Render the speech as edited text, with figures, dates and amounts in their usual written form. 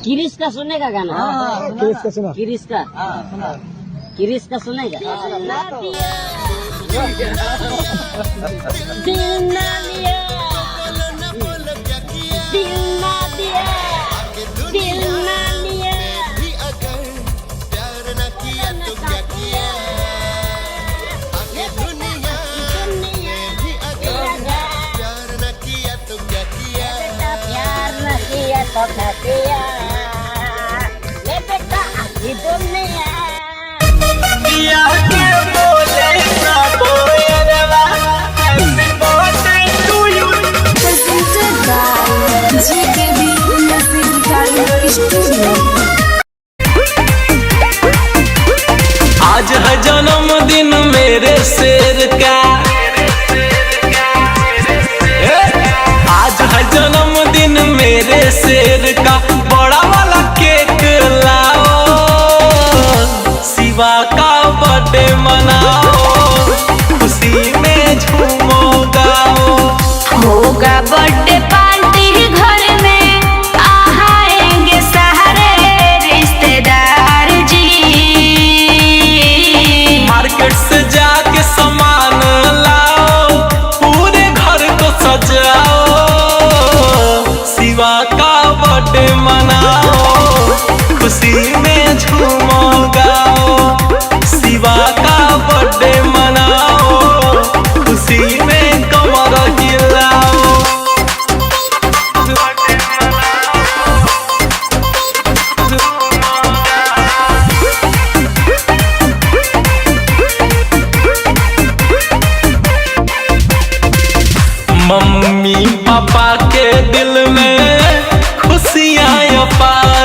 किरिश का सुनने का गाना। किरिश का सुना। किरिश का किरिश का सुनेगा। दिल ना लिया, दिल ना दिया, दिल ना लिया, प्यार न किया तो क्या किया, दुनिया भी अगर प्यार न किया तो क्या किया, प्यार न किया तो क्या किया, ये बेटा आखिर दुनिया के बोले ना बोलवा, happy birthday to you. Presented by GKB Music Recording Studio। आज है जन्मदिन मेरे शेर का, आज है जन्मदिन मेरे शेर का, बड़ा वाला केक लाओ, शिवा का बर्थडे मनाओ, खुशी में झूमो गाओ। होगा बर्थडे पार्टी घर में, आएंगे सारे रिश्तेदार जी। मार्केट से जाके सामान लाओ, पूरे घर को सजाओ, शिवा का बर्थडे मनाओ, खुशी में झूमो गाओ, शिवा का बर्थडे मनाओ, खुशी में कमर हिलाओ। मम्मी पापा के दिल में खुशियाँ अपार,